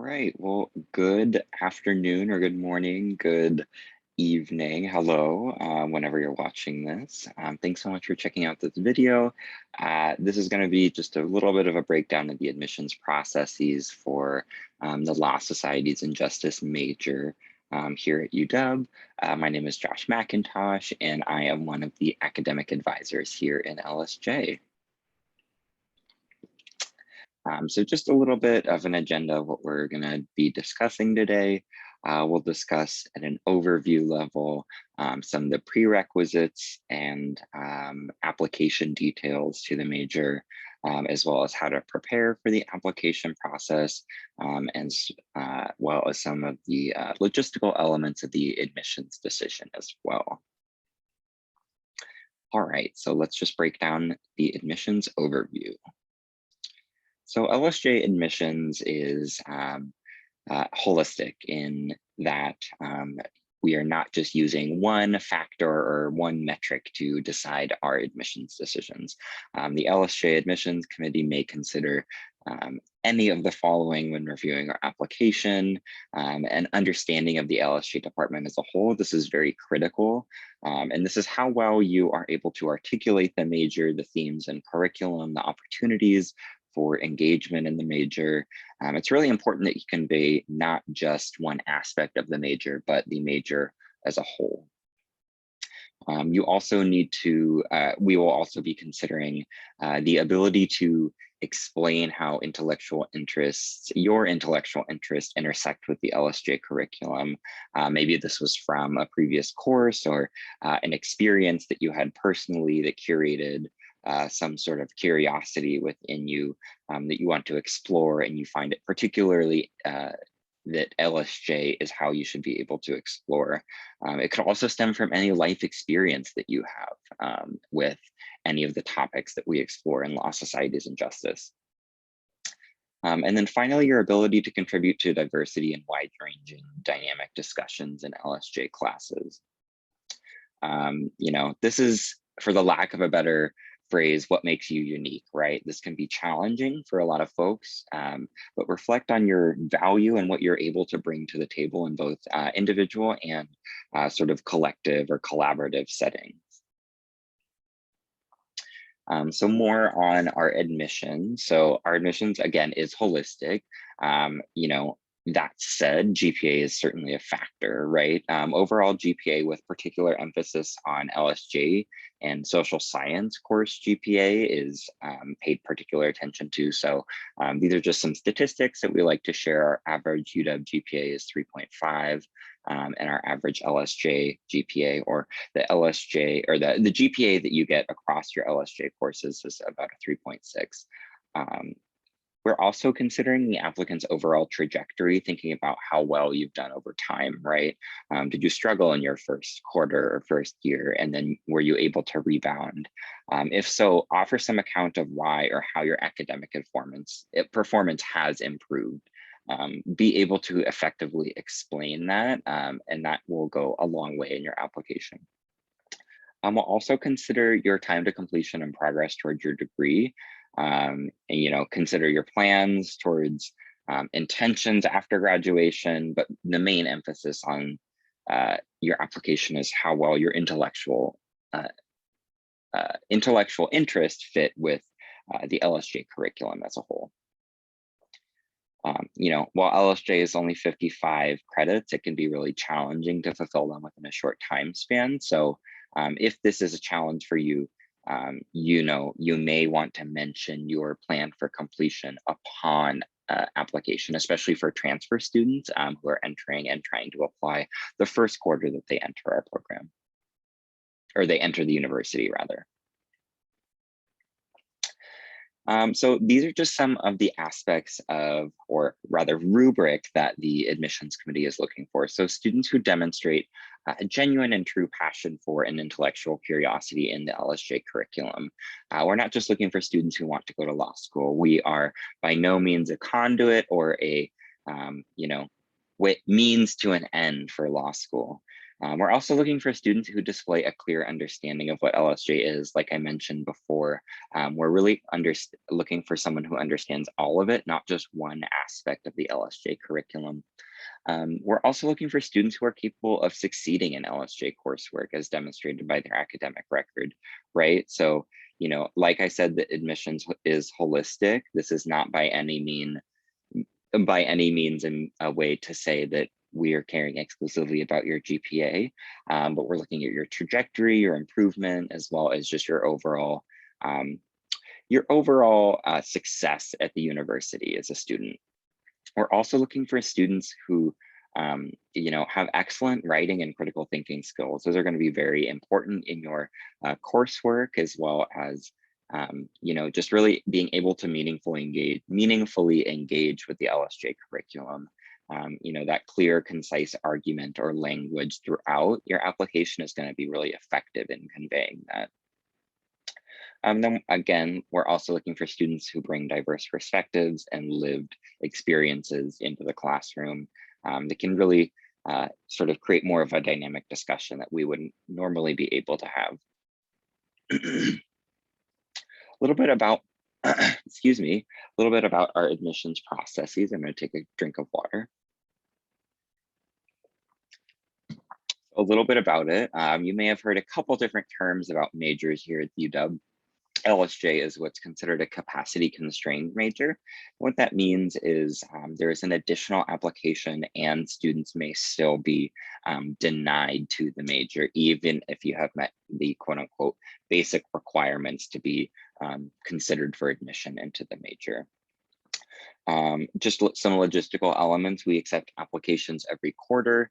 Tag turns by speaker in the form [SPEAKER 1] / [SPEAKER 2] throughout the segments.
[SPEAKER 1] right. Well, good afternoon or good morning, good evening. Hello, whenever you're watching this. Thanks so much for checking out this video. This is going to be just a little bit of a breakdown of the admissions processes for the Law Societies and Justice major here at UW. My name is Josh McIntosh, and I am one of the academic advisors here in LSJ. So just a little bit of an agenda of what we're going to be discussing today. We'll discuss at an overview level some of the prerequisites and application details to the major, as well as how to prepare for the application process, as well as some of the logistical elements of the admissions decision as well. All right, so let's just break down the admissions overview. So LSJ admissions is holistic in that we are not just using one factor or one metric to decide our admissions decisions. The LSJ admissions committee may consider any of the following when reviewing our application and understanding of the LSJ department as a whole. This is very critical. And this is how well you are able to articulate the major, the themes and curriculum, the opportunities for engagement in the major. It's really important that you convey not just one aspect of the major, but the major as a whole. You also need to, we will also be considering the ability to explain how your intellectual interests intersect with the LSJ curriculum. Maybe this was from a previous course or an experience that you had personally that curated some sort of curiosity within you that you want to explore, and you find it particularly that LSJ is how you should be able to explore. It could also stem from any life experience that you have with any of the topics that we explore in Law Societies and Justice. And then finally, your ability to contribute to diversity and wide-ranging dynamic discussions in LSJ classes. This is, for the lack of a better phrase, what makes you unique, right? This can be challenging for a lot of folks, but reflect on your value and what you're able to bring to the table in both individual and sort of collective or collaborative settings. So more on our admissions. So our admissions, again, is holistic. That said, GPA is certainly a factor, right? Overall GPA with particular emphasis on LSJ and social science course GPA is paid particular attention to. So these are just some statistics that we like to share. Our average UW GPA is 3.5. And our average LSJ GPA, or the LSJ, or the GPA that you get across your LSJ courses, is about a 3.6. We're also considering the applicant's overall trajectory, thinking about how well you've done over time, right? Did you struggle in your first quarter or first year, and then were you able to rebound? If so, offer some account of why or how your academic performance has improved. Be able to effectively explain that, and that will go a long way in your application. We'll also consider your time to completion and progress towards your degree. And, consider your plans towards intentions after graduation, but the main emphasis on your application is how well your intellectual interest fit with the LSJ curriculum as a whole. While LSJ is only 55 credits, it can be really challenging to fulfill them within a short time span. So if this is a challenge for you, you may want to mention your plan for completion upon application, especially for transfer students who are entering and trying to apply the first quarter that they enter our program, or they enter the university rather. So these are just some of the aspects of, or rather rubric, that the admissions committee is looking for. So students who demonstrate a genuine and true passion for an intellectual curiosity in the LSJ curriculum. We're not just looking for students who want to go to law school. We are by no means a conduit or a, means to an end for law school. We're also looking for students who display a clear understanding of what LSJ is. Like I mentioned before, we're really looking for someone who understands all of it, not just one aspect of the LSJ curriculum. We're also looking for students who are capable of succeeding in LSJ coursework as demonstrated by their academic record, right? So, like I said, the admissions is holistic. This is not by any means a way to say that we are caring exclusively about your GPA, but we're looking at your trajectory, your improvement, as well as just your overall success at the university as a student. We're also looking for students who have excellent writing and critical thinking skills. Those are going to be very important in your coursework, as well as just really being able to meaningfully engage with the LSJ curriculum. That clear, concise argument or language throughout your application is going to be really effective in conveying that. Then again, we're also looking for students who bring diverse perspectives and lived experiences into the classroom that can really sort of create more of a dynamic discussion that we wouldn't normally be able to have. A little bit about, excuse me, a little bit about our admissions processes. I'm going to take a drink of water. A little bit about it. You may have heard a couple different terms about majors here at UW. LSJ is what's considered a capacity constrained major. What that means is there is an additional application and students may still be denied to the major, even if you have met the quote unquote basic requirements to be considered for admission into the major. Just some logistical elements. We accept applications every quarter,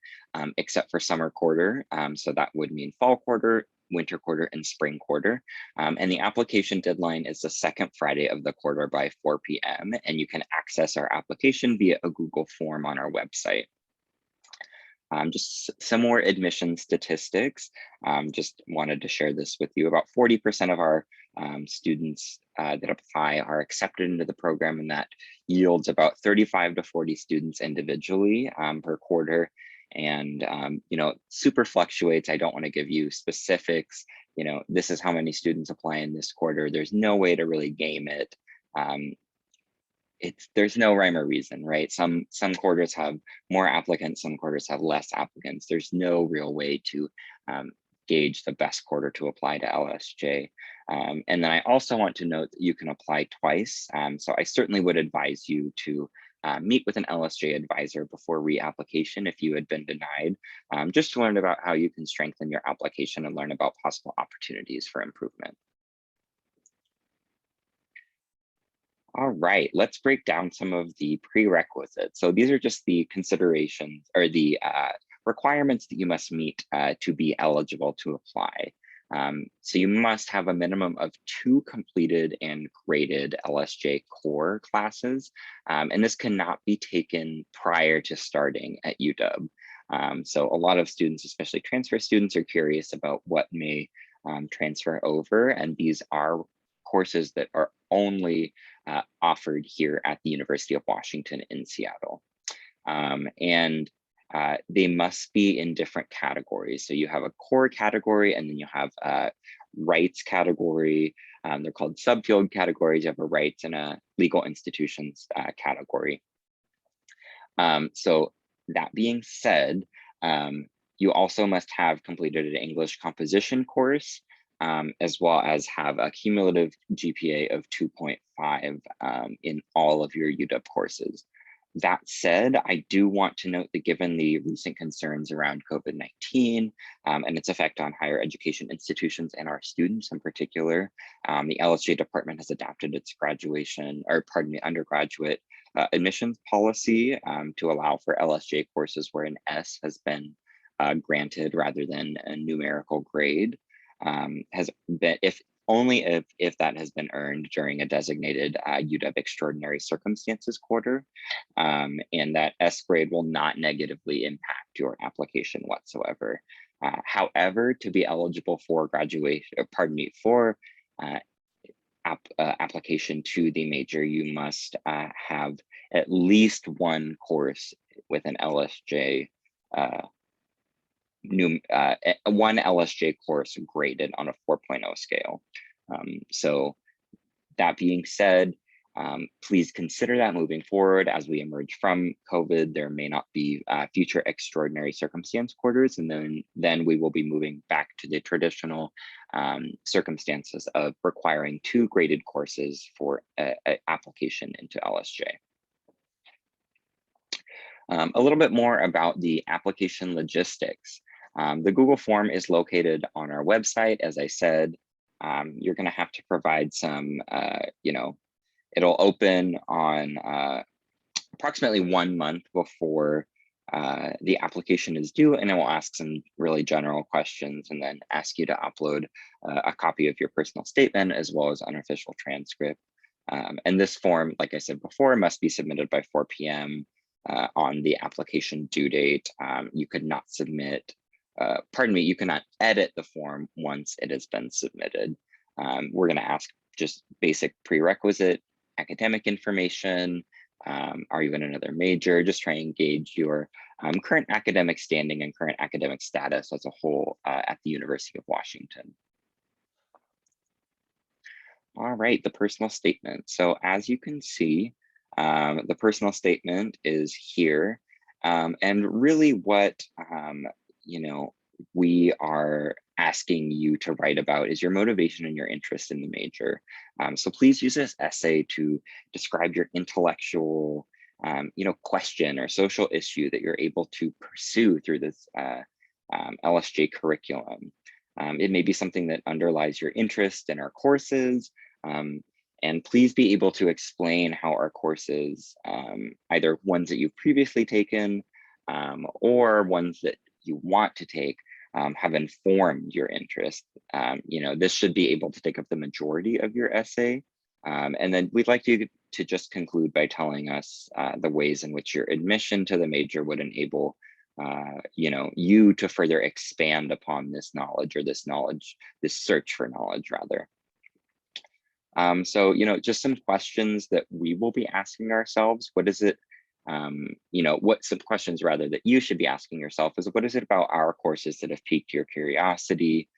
[SPEAKER 1] except for summer quarter. So that would mean fall quarter, winter quarter, and spring quarter. And the application deadline is the second Friday of the quarter by 4 p.m. And you can access our application via a Google form on our website. Just some more admission statistics. Just wanted to share this with you. About 40% of our students that apply are accepted into the program, and that yields about 35 to 40 students individually per quarter. And super fluctuates. I don't want to give you specifics. This is how many students apply in this quarter. There's no way to really game it. There's no rhyme or reason, right? Some quarters have more applicants, some quarters have less applicants. There's no real way to gauge the best quarter to apply to LSJ. And then I also want to note that you can apply twice. So I certainly would advise you to meet with an LSJ advisor before reapplication if you had been denied, just to learn about how you can strengthen your application and learn about possible opportunities for improvement. All right, let's break down some of the prerequisites. So these are just the considerations or the requirements that you must meet to be eligible to apply. So you must have a minimum of 2 completed and graded LSJ core classes, and this cannot be taken prior to starting at UW. So a lot of students, especially transfer students, are curious about what may transfer over, and these are courses that are only offered here at the University of Washington in Seattle. They must be in different categories. So you have a core category, and then you have a rights category. They're called subfield categories. You have a rights and a legal institutions category. So that being said, you also must have completed an English composition course, as well as have a cumulative GPA of 2.5 in all of your UW courses. That said, I do want to note that given the recent concerns around COVID-19 and its effect on higher education institutions and our students in particular, the LSJ department has adapted its undergraduate admissions policy to allow for LSJ courses where an S has been granted rather than a numerical grade. Has been if that has been earned during a designated UW extraordinary circumstances quarter, and that S grade will not negatively impact your application whatsoever. However, to be eligible for application to the major, you must have at least one course with an LSJ one LSJ course graded on a 4.0 scale. So that being said, please consider that moving forward as we emerge from COVID. There may not be future extraordinary circumstance quarters, and then we will be moving back to the traditional circumstances of requiring 2 graded courses for an application into LSJ. A little bit more about the application logistics. The Google form is located on our website. As I said, you're going to have to provide some, it'll open on approximately 1 month before the application is due, and it will ask some really general questions and then ask you to upload a copy of your personal statement as well as unofficial transcript. And this form, like I said before, must be submitted by 4 p.m. On the application due date. You could not submit, you cannot edit the form once it has been submitted. We're going to ask just basic prerequisite academic information. Are you in another major? Just try and gauge your current academic standing and current academic status as a whole at the University of Washington. All right, the personal statement. So as you can see, the personal statement is here. And really what, we are asking you to write about is your motivation and your interest in the major. So please use this essay to describe your intellectual, question or social issue that you're able to pursue through this LSJ curriculum. It may be something that underlies your interest in our courses, and please be able to explain how our courses, either ones that you've previously taken or ones that you want to take, have informed your interest. This should be able to take up the majority of your essay. And then we'd like you to just conclude by telling us the ways in which your admission to the major would enable you to further expand upon this knowledge or this search for knowledge rather. So, just some questions that we will be asking ourselves. What is it, what some questions rather that you should be asking yourself is, what is it about our courses that have piqued your curiosity?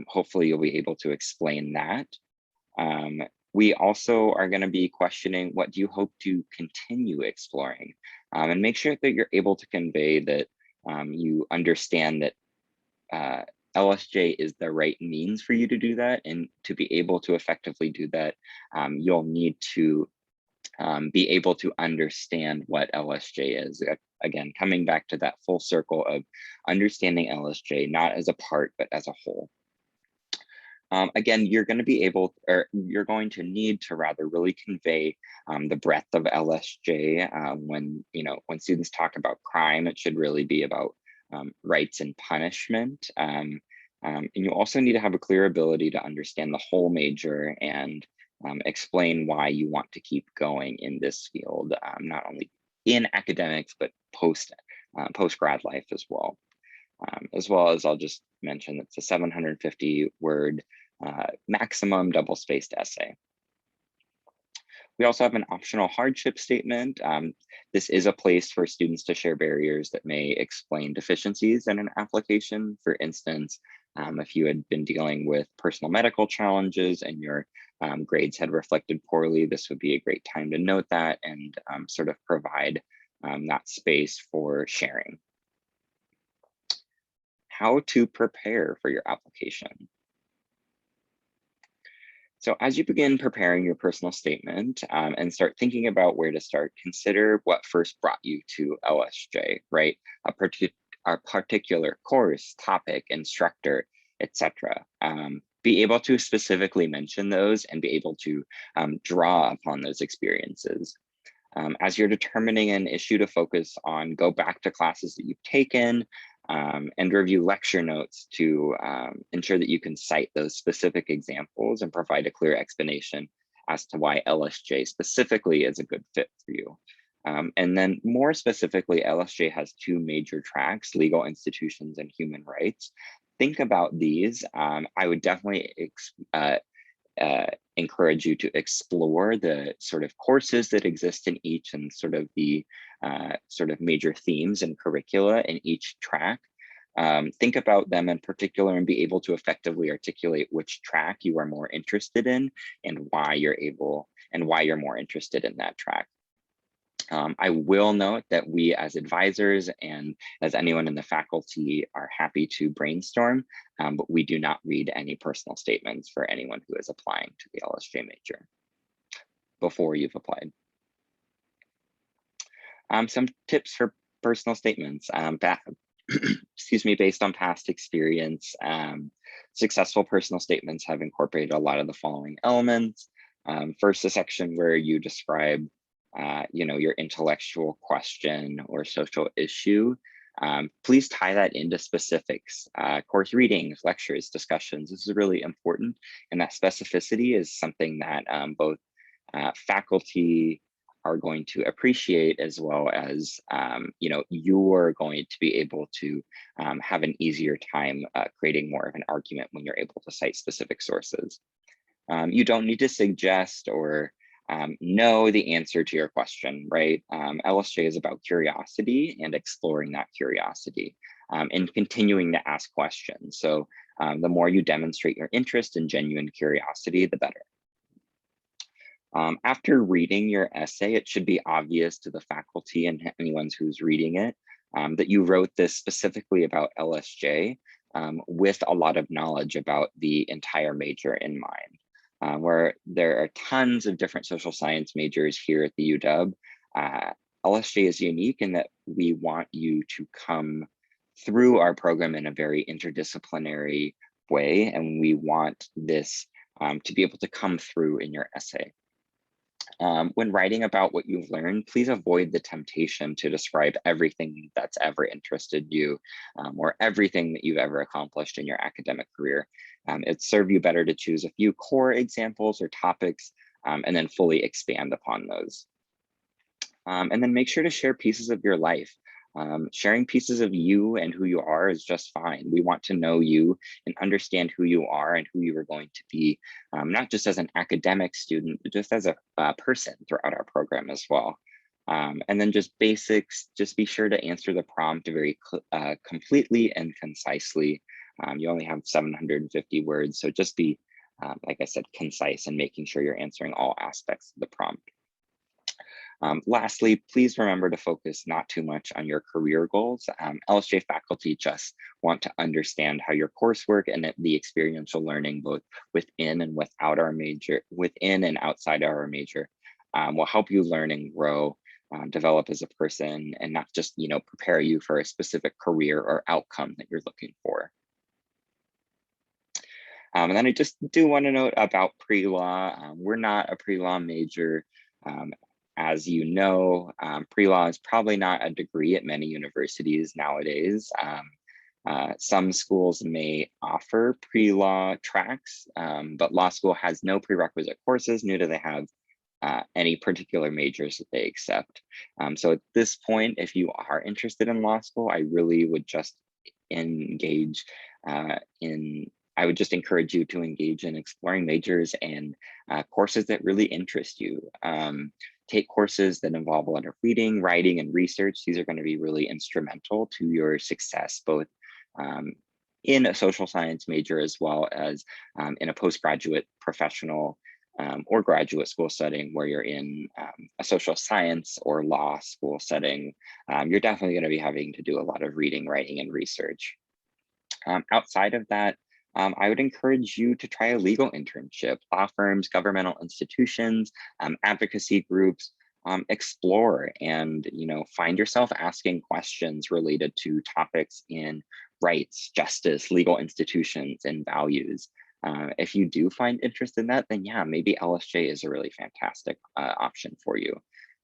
[SPEAKER 1] Hopefully you'll be able to explain that. We also are going to be questioning, what do you hope to continue exploring? And make sure that you're able to convey that you understand that LSJ is the right means for you to do that. And to be able to effectively do that, you'll need to be able to understand what LSJ is. Again, coming back to that full circle of understanding LSJ, not as a part, but as a whole. Again, you're going to need to rather really convey the breadth of LSJ. When students talk about crime, it should really be about rights and punishment. And you also need to have a clear ability to understand the whole major and explain why you want to keep going in this field, not only in academics, but post-grad life as well. As well as I'll just mention it's a 750 word maximum double-spaced essay. We also have an optional hardship statement. This is a place for students to share barriers that may explain deficiencies in an application. For instance, if you had been dealing with personal medical challenges and your grades had reflected poorly, this would be a great time to note that and sort of provide that space for sharing. How to prepare for your application. So as you begin preparing your personal statement and start thinking about where to start, consider what first brought you to LSJ, right? A particular course, topic, instructor, etc. Be able to specifically mention those and be able to draw upon those experiences. As you're determining an issue to focus on, go back to classes that you've taken, and review lecture notes to ensure that you can cite those specific examples and provide a clear explanation as to why LSJ specifically is a good fit for you. And then more specifically, LSJ has 2 major tracks, legal institutions and human rights. Think about these. I would definitely encourage you to explore the sort of courses that exist in each and sort of the sort of major themes and curricula in each track. Think about them in particular and be able to effectively articulate which track you are more interested in and why you're more interested in that track. I will note that we as advisors and as anyone in the faculty are happy to brainstorm, but we do not read any personal statements for anyone who is applying to the LSJ major before you've applied. Some tips for personal statements. Excuse me, based on past experience, successful personal statements have incorporated a lot of the following elements. First, a section where you describe your intellectual question or social issue. Please tie that into specifics, course readings, lectures, discussions. This is really important. And that specificity is something that both faculty are going to appreciate, as well as you're going to be able to have an easier time creating more of an argument when you're able to cite specific sources. You don't need to suggest or know the answer to your question, right? LSJ is about curiosity and exploring that curiosity and continuing to ask questions. So the more you demonstrate your interest and genuine curiosity, the better. After reading your essay, it should be obvious to the faculty and anyone who's reading it that you wrote this specifically about LSJ with a lot of knowledge about the entire major in mind. Where there are tons of different social science majors here at the UW, LSJ is unique in that we want you to come through our program in a very interdisciplinary way, and we want this to be able to come through in your essay. When writing about what you've learned, please avoid the temptation to describe everything that's ever interested you or everything that you've ever accomplished in your academic career. It'd serve you better to choose a few core examples or topics and then fully expand upon those. And then make sure to share pieces of your life. Sharing pieces of you and who you are is just fine. We want to know you and understand who you are and who you are going to be, not just as an academic student, but just as a person throughout our program as well. And then just basics, just be sure to answer the prompt very completely and concisely. You only have 750 words, so just be, like I said, concise and making sure you're answering all aspects of the prompt. Lastly, please remember to focus not too much on your career goals. LSJ faculty just want to understand how your coursework and the experiential learning, both within and within and outside our major, will help you learn and grow, develop as a person, and not just prepare you for a specific career or outcome that you're looking for. And then I just do want to note about pre-law. We're not a pre-law major. As you know, pre-law is probably not a degree at many universities nowadays. Some schools may offer pre-law tracks, but law school has no prerequisite courses, nor do they have any particular majors that they accept. So at this point, if you are interested in law school, I really would just engage I would just encourage you to engage in exploring majors and courses that really interest you. Take courses that involve a lot of reading, writing, and research. These are going to be really instrumental to your success, both in a social science major as well as in a postgraduate professional or graduate school setting where you're in a social science or law school setting. You're definitely going to be having to do a lot of reading, writing, and research. Outside of that, I would encourage you to try a legal internship, law firms, governmental institutions, advocacy groups, explore and find yourself asking questions related to topics in rights, justice, legal institutions, and values. If you do find interest in that, then yeah, maybe LSJ is a really fantastic option for you.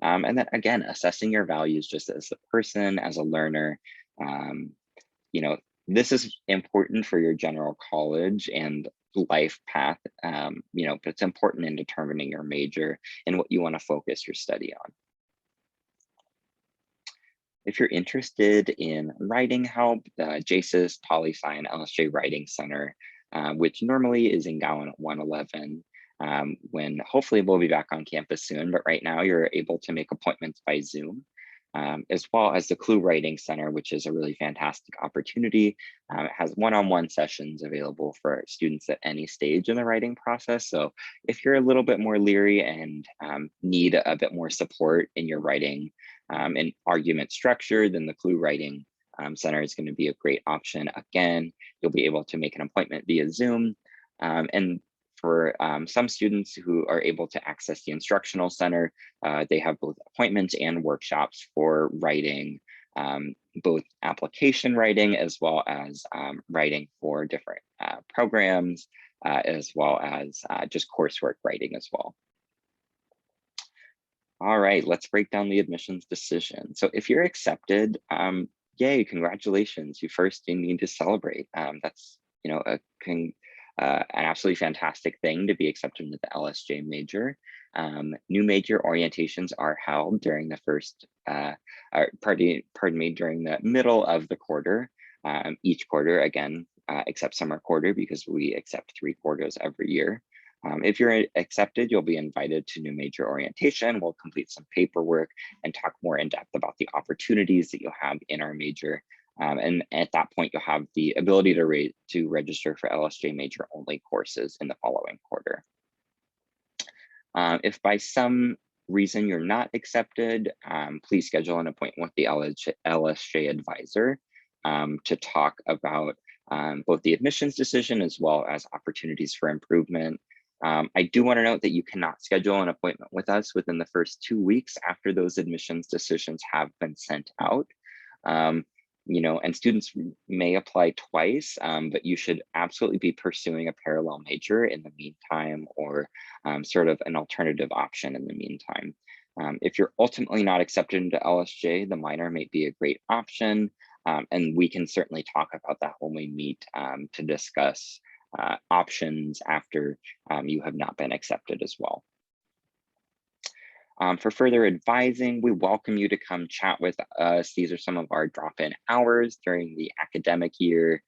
[SPEAKER 1] And then again, assessing your values just as a person, as a learner, this is important for your general college and life path, but it's important in determining your major and what you want to focus your study on. If you're interested in writing help, the JASIS Poli-Sci and LSJ Writing Center, which normally is in Gowan at 111, when hopefully we'll be back on campus soon, but right now you're able to make appointments by Zoom. as well as the Clue Writing Center, which is a really fantastic opportunity. It has one-on-one sessions available for students at any stage in the writing process. So if you're a little bit more leery and need a bit more support in your writing and argument structure, then the Clue Writing Center is going to be a great option. Again, you'll be able to make an appointment via Zoom. And for some students who are able to access the instructional center, they have both appointments and workshops for writing, both application writing as well as writing for different programs, as well as just coursework writing as well. All right, let's break down the admissions decision. So if you're accepted, yay, congratulations. You need to celebrate. That's, you know, an absolutely fantastic thing to be accepted into the LSJ major. New major orientations are held during the during the middle of the quarter, each quarter, again, except summer quarter, because we accept 3 quarters every year. If you're accepted, you'll be invited to new major orientation. We'll complete some paperwork and talk more in depth about the opportunities that you'll have in our major. And at that point, you'll have the ability to register for LSJ major only courses in the following quarter. If by some reason you're not accepted, please schedule an appointment with the LSJ advisor to talk about both the admissions decision as well as opportunities for improvement. I do want to note that you cannot schedule an appointment with us within the first 2 weeks after those admissions decisions have been sent out. You know, and students may apply twice, but you should absolutely be pursuing a parallel major in the meantime, or sort of an alternative option in the meantime. If you're ultimately not accepted into LSJ, the minor may be a great option, and we can certainly talk about that when we meet to discuss options after you have not been accepted as well. For further advising, we welcome you to come chat with us. These are some of our drop-in hours during the academic year.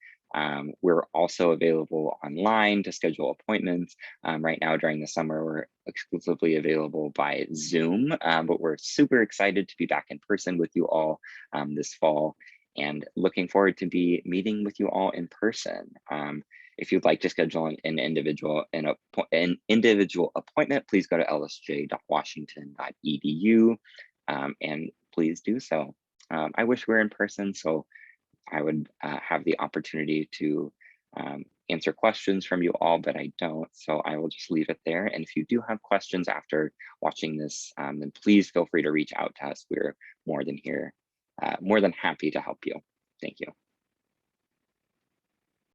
[SPEAKER 1] We're also available online to schedule appointments. Right now during the summer, we're exclusively available by Zoom, but we're super excited to be back in person with you all this fall, and looking forward to be meeting with you all in person. If you'd like to schedule an individual appointment, please go to lsj.washington.edu and please do so. I wish we were in person, so I would have the opportunity to answer questions from you all, but I don't, so I will just leave it there. And if you do have questions after watching this, then please feel free to reach out to us. We're more than happy to help you. Thank you.